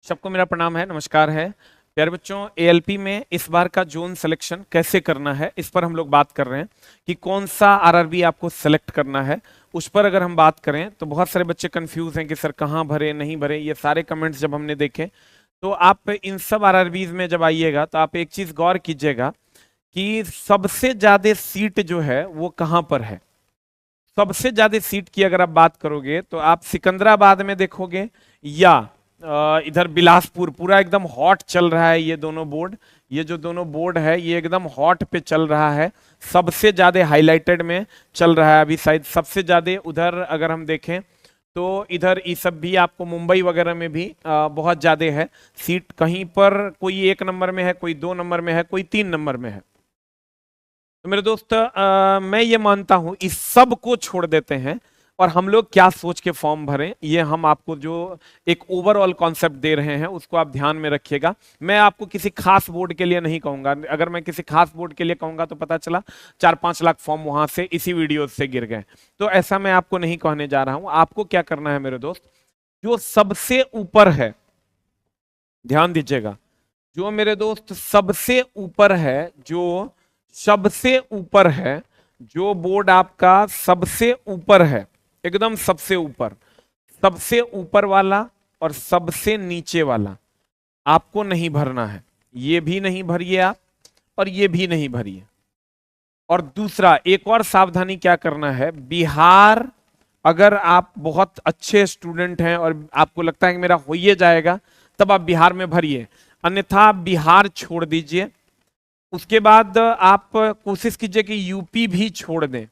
सबको मेरा प्रणाम है, नमस्कार है। प्यारे बच्चों, एएलपी में इस बार का जोन सिलेक्शन कैसे करना है, इस पर हम लोग बात कर रहे हैं कि कौन सा आरआरबी आपको सेलेक्ट करना है। उस पर अगर हम बात करें तो बहुत सारे बच्चे कंफ्यूज हैं कि सर कहाँ भरे नहीं भरे। ये सारे कमेंट्स जब हमने देखे तो आप इन सब आरआरबीज में जब आइएगा तो आप एक चीज गौर कीजिएगा कि सबसे ज्यादा सीट जो है वो कहाँ पर है। सबसे ज्यादा सीट की अगर आप बात करोगे तो आप सिकंदराबाद में देखोगे या इधर बिलासपुर पूरा एकदम हॉट चल रहा है। ये दोनों बोर्ड, ये जो दोनों बोर्ड है ये एकदम हॉट पे चल रहा है, सबसे ज्यादा हाईलाइटेड में चल रहा है अभी। शायद सबसे ज्यादा उधर अगर हम देखें तो इधर ये सब भी आपको मुंबई वगैरह में भी बहुत ज्यादा है सीट। कहीं पर कोई 1 नंबर में है, कोई 2 नंबर में है, कोई 3 नंबर में है। तो मेरे दोस्त, मैं ये मानता हूं इस सब को छोड़ देते हैं और हम लोग क्या सोच के फॉर्म भरें, ये हम आपको जो एक ओवरऑल कॉन्सेप्ट दे रहे हैं उसको आप ध्यान में रखिएगा। मैं आपको किसी खास बोर्ड के लिए नहीं कहूंगा। अगर मैं किसी खास बोर्ड के लिए कहूंगा तो पता चला 4-5 लाख फॉर्म वहां से इसी वीडियो से गिर गए। तो ऐसा मैं आपको नहीं कहने जा रहा हूं। आपको क्या करना है मेरे दोस्त, जो सबसे ऊपर है, ध्यान दीजिएगा, जो मेरे दोस्त सबसे ऊपर है, जो सबसे ऊपर है, जो बोर्ड आपका सबसे ऊपर है, एकदम सबसे ऊपर, सबसे ऊपर वाला और सबसे नीचे वाला आपको नहीं भरना है। ये भी नहीं भरिए आप और ये भी नहीं भरिए। और दूसरा एक और सावधानी क्या करना है, बिहार, अगर आप बहुत अच्छे स्टूडेंट हैं और आपको लगता है कि मेरा हो ही जाएगा तब आप बिहार में भरिए, अन्यथा बिहार छोड़ दीजिए। उसके बाद आप कोशिश कीजिए कि यूपी भी छोड़ दें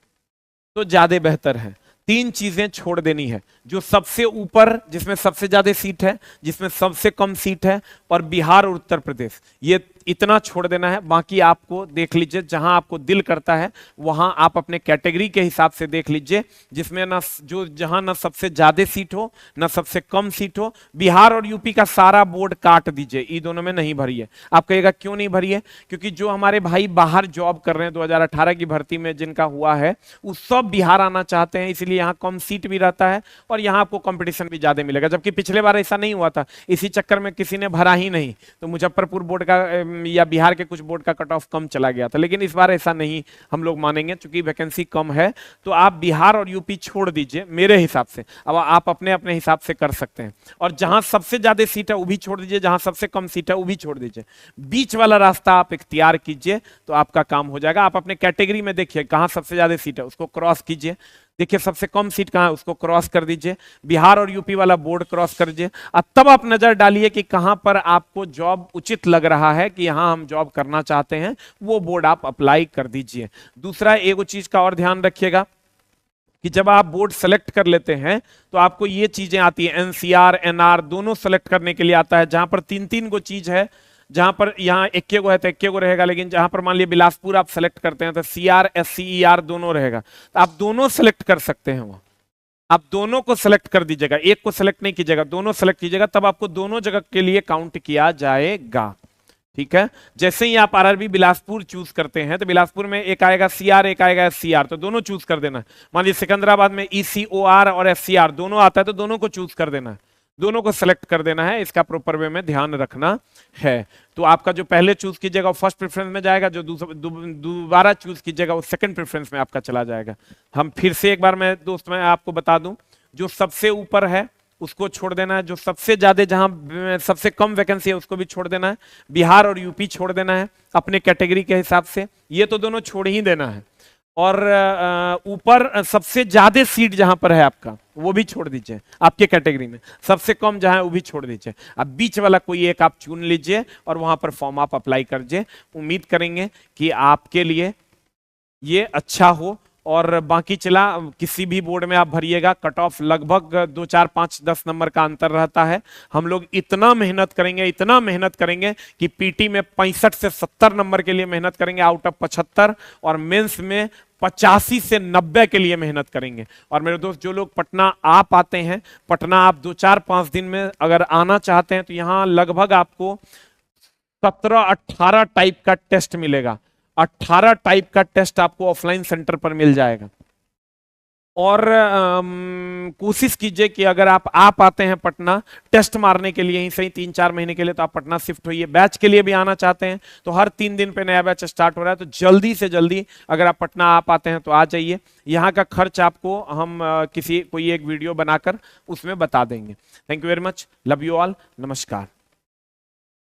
तो ज्यादा बेहतर है। 3 चीजें छोड़ देनी है, जो सबसे ऊपर जिसमें सबसे ज्यादा सीट है, जिसमें सबसे कम सीट है, और बिहार और उत्तर प्रदेश, ये इतना छोड़ देना है। बाकी आपको देख लीजिए, जहां आपको दिल करता है वहां आप अपने कैटेगरी के हिसाब से देख लीजिए, जिसमें ना जो जहां ना सबसे ज्यादा सीट हो ना सबसे कम सीट हो। बिहार और यूपी का सारा बोर्ड काट दीजिए, ये दोनों में नहीं भरिए। आप कहिएगा क्यों नहीं भरिए, क्योंकि जो हमारे भाई बाहर जॉब कर रहे हैं 2018 की भर्ती में जिनका हुआ है, वो सब बिहार आना चाहते हैं, इसलिए यहाँ कम सीट भी रहता है और यहाँ आपको कंपटीशन भी ज्यादा मिलेगा। जबकि पिछले बार ऐसा नहीं हुआ था, इसी चक्कर में किसी ने भरा ही नहीं, तो मुजफ्फरपुर बोर्ड का या बिहार के कुछ बोर्ड का कट ऑफ कम चला गया था। लेकिन इस बार ऐसा नहीं हम लोग मानेंगे, क्योंकि वैकेंसी कम है। तो आप बिहार और यूपी छोड़ दीजिए मेरे हिसाब से। अब आप अपने अपने हिसाब से कर सकते हैं। और जहां सबसे ज्यादा सीट है वो भी छोड़ दीजिए, जहां सबसे कम सीट है वो भी छोड़ दीजिए। बीच वाला रास्ता आप इख्तियार कीजिए तो आपका काम हो जाएगा। आप अपने कैटेगरी में देखिए कहां सबसे ज्यादा सीट है, उसको क्रॉस कीजिए। देखिए सबसे कम सीट कहां है, उसको क्रॉस कर दीजिए। बिहार और यूपी वाला बोर्ड क्रॉस कर दीजिए। और तब आप नजर डालिए कि कहां पर आपको जॉब उचित लग रहा है, कि यहां हम जॉब करना चाहते हैं, वो बोर्ड आप अप्लाई कर दीजिए। दूसरा एक चीज का और ध्यान रखिएगा कि जब आप बोर्ड सेलेक्ट कर लेते हैं तो आपको ये चीजें आती है, एनसीआर एनआर दोनों सेलेक्ट करने के लिए आता है। जहां पर 3-3 गो चीज है, जहां पर यहाँ 21 गो है तो 21 गो रहेगा, लेकिन जहां पर मान लिया बिलासपुर आप सेलेक्ट करते हैं तो सीआर एससीईआर दोनों रहेगा, तो आप दोनों सेलेक्ट कर सकते हैं। वहां आप दोनों को सेलेक्ट कर दीजिएगा, एक को सेलेक्ट नहीं कीजिएगा, दोनों सेलेक्ट कीजिएगा, तब आपको दोनों जगह के लिए काउंट किया जाएगा। ठीक है, जैसे ही आप आरआरबी बिलासपुर चूज करते हैं तो बिलासपुर में एक आएगा सीआर, एक आएगा एससीआर, तो दोनों चूज कर देना है। मान लीजिए सिकंदराबाद में ईसीओआर और एससीआर दोनों आता है तो दोनों को चूज कर देना है, दोनों को सेलेक्ट कर देना है। इसका प्रॉपर वे में ध्यान रखना है। तो आपका जो पहले चूज कीजिएगा वो फर्स्ट प्रेफरेंस में जाएगा, जो दोबारा चूज कीजिएगा वो सेकंड प्रेफरेंस में आपका चला जाएगा। हम फिर से एक बार मैं दोस्त मैं आपको बता दूं, जो सबसे ऊपर है उसको छोड़ देना है, जो सबसे ज्यादा जहां सबसे कम वैकेंसी है उसको भी छोड़ देना है, बिहार और यूपी छोड़ देना है अपने कैटेगरी के हिसाब से, ये तो दोनों छोड़ ही देना है। और ऊपर सबसे ज्यादा सीट जहां पर है आपका वो भी छोड़ दीजिए, आपके कैटेगरी में सबसे कम जहां है वो भी छोड़ दीजिए। अब बीच वाला कोई एक आप चुन लीजिए और वहां पर फॉर्म आप अप्लाई कर दीजिए। उम्मीद करेंगे कि आपके लिए ये अच्छा हो। और बाकी चला, किसी भी बोर्ड में आप भरिएगा, कट ऑफ लगभग 2-4-5-10 नंबर का अंतर रहता है। हम लोग इतना मेहनत करेंगे, इतना मेहनत करेंगे कि पीटी में 65 से 70 नंबर के लिए मेहनत करेंगे आउट ऑफ 75, और मेंस में 85 से 90 के लिए मेहनत करेंगे। और मेरे दोस्त, जो लोग पटना आ पाते हैं, पटना आप 2-4-5 दिन में अगर आना चाहते हैं तो यहाँ लगभग आपको 17-18 टाइप का टेस्ट मिलेगा। 18 टाइप का टेस्ट आपको ऑफलाइन सेंटर पर मिल जाएगा। और कोशिश कीजिए कि अगर आप आ पाते हैं पटना टेस्ट मारने के लिए ही सही 3-4 महीने के लिए, तो आप पटना शिफ्ट होइए। बैच के लिए भी आना चाहते हैं तो हर 3 दिन पे नया बैच स्टार्ट हो रहा है, तो जल्दी से जल्दी अगर आप पटना आ पाते हैं तो आ जाइए। यहाँ का खर्च आपको हम कोई एक वीडियो बनाकर उसमें बता देंगे। Thank you very much, love you all, नमस्कार।